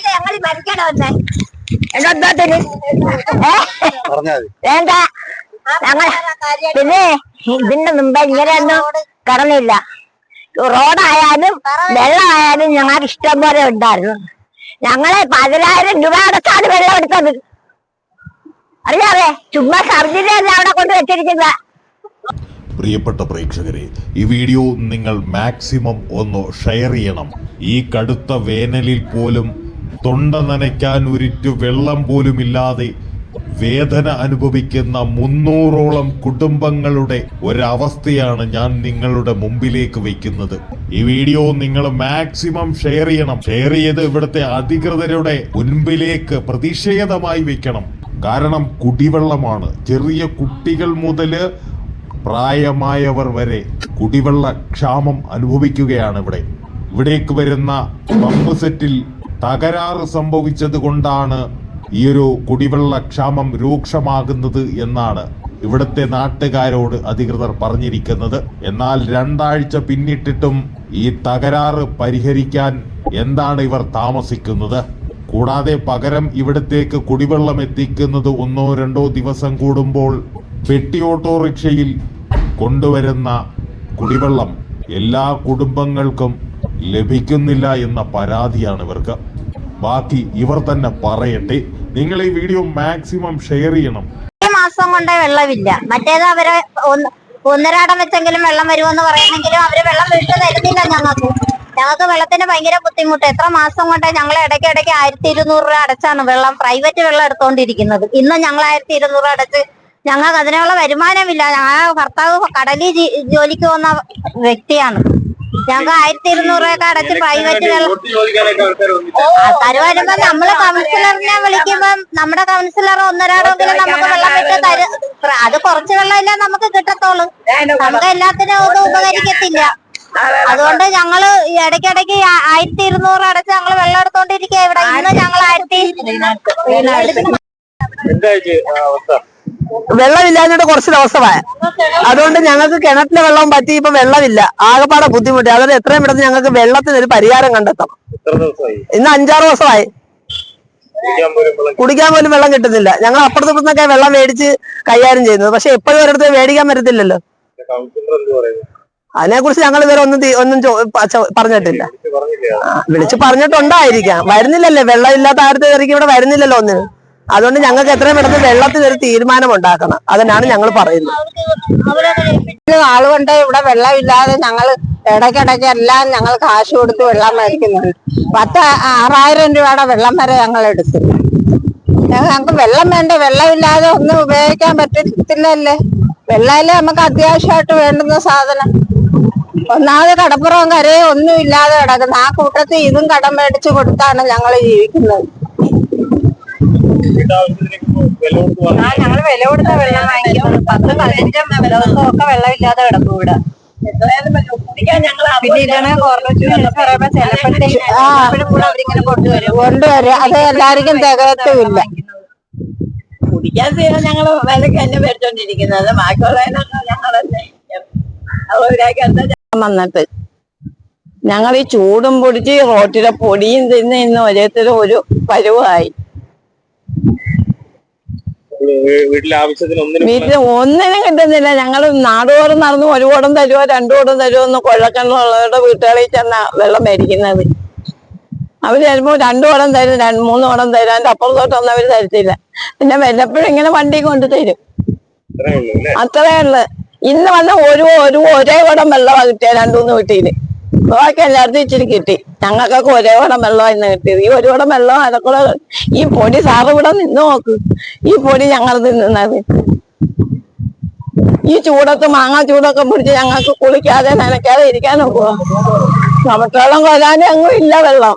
ഞങ്ങൾ മരിക്കണോ എന്താത്തിന് വേണ്ട ഞങ്ങൾ പിന്നെ ഇതിന്റെ മുമ്പ് ഇങ്ങനെയൊന്നും കടന്നില്ല. റോഡായാലും വെള്ളമായാലും ഞങ്ങൾക്ക് ഇഷ്ടം പോലെ ഉണ്ടായിരുന്നു. ഞങ്ങളെ 10,000 രൂപ അടച്ചാണ് വെള്ളം എടുത്തത്. അറിയാവേ ചുമ്മാ സർജിലല്ല അവിടെ കൊണ്ട് വെച്ചിരിക്കുന്ന. പ്രിയപ്പെട്ട പ്രേക്ഷകരെ, ഈ വീഡിയോ നിങ്ങൾ മാക്സിമം ഒന്ന് ഷെയർ ചെയ്യണം. ഈ കടുത്ത വേനലിൽ പോലും തൊണ്ട നനയ്ക്കാൻ ഒരിറ്റു വെള്ളം പോലും ഇല്ലാതെ വേദന അനുഭവിക്കുന്ന 300ഓളം കുടുംബങ്ങളുടെ ഒരവസ്ഥയാണ് ഞാൻ നിങ്ങളുടെ മുമ്പിലേക്ക് വയ്ക്കുന്നത്. ഈ വീഡിയോ നിങ്ങൾ മാക്സിമം ഷെയർ ചെയ്യണം. ഷെയർ ചെയ്ത് ഇവിടുത്തെ അധികൃതരുടെ മുൻപിലേക്ക് പ്രതിഷേധമായി വെക്കണം. കാരണം കുടിവെള്ളമാണ്. ചെറിയ കുട്ടികൾ മുതല് പ്രായമായവർ വരെ കുടിവെള്ള ക്ഷാമം അനുഭവിക്കുകയാണ്. ഇവിടേക്ക് വരുന്ന പമ്പ് സെറ്റിൽ തകരാറ് സംഭവിച്ചത് കൊണ്ടാണ് ഈ ഒരു കുടിവെള്ള ക്ഷാമം രൂക്ഷമാകുന്നത് എന്നാണ് ഇവിടുത്തെ നാട്ടുകാരോട് അധികൃതർ പറഞ്ഞിരിക്കുന്നത്. എന്നാൽ 2 ആഴ്ച പിന്നിട്ടിട്ടും ഈ തകരാറ് പരിഹരിക്കാൻ എന്താണ് ഇവർ താമസിക്കുന്നത്? കൂടാതെ പകരം ഇവിടത്തേക്ക് കുടിവെള്ളം എത്തിക്കുന്നത് 1-2 ദിവസം കൂടുമ്പോൾ പെട്ടി ഓട്ടോറിക്ഷയിൽ കൊണ്ടുവരുന്ന കുടിവെള്ളം എല്ലാ കുടുംബങ്ങൾക്കും ലഭിക്കുന്നില്ല എന്ന പരാതിയാണ് ഇവർക്ക്. ബാക്കി ഇവർ തന്നെ പറയട്ടെ. നിങ്ങൾ ഈ വീഡിയോ മാക്സിമം ഷെയർ ചെയ്യണം. മാസം കൊണ്ട് വെള്ളമില്ല. മറ്റേത് അവരെ ഒന്നരാടം വെച്ചെങ്കിലും വെള്ളം വരുമെന്ന് പറയണമെങ്കിലും അവര് വെള്ളം വീട്ടിൽ തരുന്നില്ല. ഞങ്ങൾക്ക് വെള്ളത്തിന് ഭയങ്കര ബുദ്ധിമുട്ട്. എത്ര മാസം കൊണ്ട് ഞങ്ങൾ ഇടയ്ക്ക് 1200 രൂപ അടച്ചാണ് വെള്ളം പ്രൈവറ്റ് വെള്ളം എടുത്തോണ്ടിരിക്കുന്നത്. ഇന്ന് ഞങ്ങൾ 1200 രൂപ അടച്ച് ഞങ്ങൾക്ക് അതിനുള്ള വരുമാനമില്ല. ഭർത്താവ് കടലിൽ ജോലിക്ക് പോകുന്ന വ്യക്തിയാണ്. ഞങ്ങൾക്ക് 1200 രൂപയൊക്കെ അടച്ച് പ്രൈവറ്റ് വെള്ളം ആൾക്കാർ വരുമ്പോ നമ്മള് കൗൺസിലറിനെ വിളിക്കുമ്പോ നമ്മുടെ കൗൺസിലർ ഒന്നരാടെങ്കിലും നമുക്ക് വെള്ളം വിട്ട് തരും. അത് കുറച്ച് വെള്ളമില്ല നമുക്ക് കിട്ടത്തോളൂ. നമുക്ക് എല്ലാത്തിനും ഒന്നും ഉപകരിക്കത്തില്ല. അതുകൊണ്ട് ഞങ്ങള് ഇടയ്ക്കിടയ്ക്ക് 1200 അടച്ച് ഞങ്ങള് വെള്ളം എടുത്തോണ്ടിരിക്കുക. ഇവിടെ ഇന്ന് ഞങ്ങൾ വെള്ളമില്ലാഞ്ഞിട്ട് കുറച്ച് ദിവസമായ. അതുകൊണ്ട് ഞങ്ങൾക്ക് കിണറ്റിലെ വെള്ളം പറ്റി ഇപ്പൊ വെള്ളമില്ല. ആകെപ്പാടെ ബുദ്ധിമുട്ടി. അതായത് എത്രയും പെട്ടെന്ന് ഞങ്ങൾക്ക് വെള്ളത്തിന് ഒരു പരിഹാരം കണ്ടെത്തണം. ഇന്ന് 5-6 ദിവസമായി കുടിക്കാൻ പോലും വെള്ളം കിട്ടുന്നില്ല. ഞങ്ങൾ അപ്പുറത്തുനിന്നൊക്കെ വെള്ളം മേടിച്ച് കൈകാര്യം ചെയ്യുന്നത്. പക്ഷെ എപ്പോഴും ഒരിടത്ത് മേടിക്കാൻ പറ്റത്തില്ലല്ലോ. അതിനെക്കുറിച്ച് ഞങ്ങൾ ഇവരെ ഒന്നും പറഞ്ഞിട്ടില്ല. വിളിച്ച് പറഞ്ഞിട്ടുണ്ടായിരിക്കാം. വരുന്നില്ലല്ലേ, വെള്ളം ഇല്ലാത്ത ആരുടെ ഇവിടെ വരുന്നില്ലല്ലോ ഒന്നിന്. അതുകൊണ്ട് ഞങ്ങൾക്ക് എത്രയും പെട്ടെന്ന് വെള്ളത്തിനൊരു തീരുമാനം ഉണ്ടാക്കണം. അതിനാണ് ഞങ്ങൾ പറയുന്നത്. നാളുകൊണ്ട് ഇവിടെ വെള്ളമില്ലാതെ ഞങ്ങൾ ഇടയ്ക്കിടയ്ക്ക് എല്ലാം ഞങ്ങൾ കാശ് കൊടുത്ത് വെള്ളം മേടിക്കുന്നുണ്ട്. 6,000 രൂപയുടെ വെള്ളം വരെ ഞങ്ങൾ എടുത്തു. ഞങ്ങൾക്ക് വെള്ളം വേണ്ട. വെള്ളമില്ലാതെ ഒന്നും ഉപയോഗിക്കാൻ പറ്റത്തില്ലല്ലേ. വെള്ളമല്ലേ നമുക്ക് അത്യാവശ്യമായിട്ട് വേണ്ടുന്ന സാധനം. ഒന്നാമത് കടപ്പുറവും കരയും ഒന്നും ഇല്ലാതെ കിടക്കുന്നത്. ആ കൂട്ടത്തിൽ ഇതും കടം മേടിച്ചു കൊടുത്താണ് ഞങ്ങൾ ജീവിക്കുന്നത്. ഞങ്ങൾ വില കൊടുത്ത വെള്ളം വാങ്ങിക്കും. 10-15 ദിവസമൊക്കെ വെള്ളമില്ലാതെ കിടക്കും ഇവിടെ. പിന്നെ ഇതാണ് കൊണ്ടുവരും. അത് എല്ലാവർക്കും തികയത്തുമില്ല. കുടിക്കാൻ ചെയ്യാൻ ഞങ്ങൾ വിലക്ക് തന്നെ മേടിച്ചോണ്ടിരിക്കുന്നത്. ബാക്കിയുള്ളതിനൊക്കെ ഞങ്ങളല്ലേ വന്നിട്ട് ഞങ്ങൾ ഈ ചൂടും പൊടിച്ച് റോട്ടിലെ പൊടിയും തിന്ന് ഇന്ന് ഓരോരുത്തരും ഒരു പരുവായി. വീട്ടിൽ ഒന്നിനും കിട്ടുന്നില്ല. ഞങ്ങൾ നാടുകോറും നടന്ന് 1 കുടം തരുമോ 2 കുടം തരുമോ എന്ന് കൊള്ളക്കണ്ണുള്ളവരുടെ വീട്ടുകളിൽ ചെന്ന വെള്ളം മേടിക്കുന്നത്. അവര് ചിലപ്പോ 2 കുടം തരും, 3 കുടം തരും. അതിന്റെ അപ്പുറത്തോട്ടൊന്നും അവര് തരത്തില്ല. പിന്നെ വല്ലപ്പോഴും ഇങ്ങനെ വണ്ടി കൊണ്ട് തരും. അത്രേ ഉള്ളു. ഇന്ന് വന്ന ഒരേ കുടം വെള്ളമാണ് കിട്ടിയത് 2-3 വീട്ടില്. ബാക്കി എല്ലായിടത്തും ഇച്ചിരി കിട്ടി. ഞങ്ങൾക്കൊക്കെ ഒരേ കുടം വെള്ളം ഇന്ന് കിട്ടിയത്. ഈ 1 കുടം വെള്ളം അതൊക്കെ ഈ പൊടി സാറ് ഇവിടെ നിന്ന് നോക്ക്. ഈ പൊടി ഞങ്ങൾ തിന്നുന്നത് ഈ ചൂടത്ത് മാങ്ങ ചൂടൊക്കെ പിടിച്ച് ഞങ്ങൾക്ക് കുളിക്കാതെ നനയ്ക്കാതെ ഇരിക്കാൻ നോക്കുക. നമുക്കോളം കൊല്ലാനും അങ്ങും ഇല്ല വെള്ളം.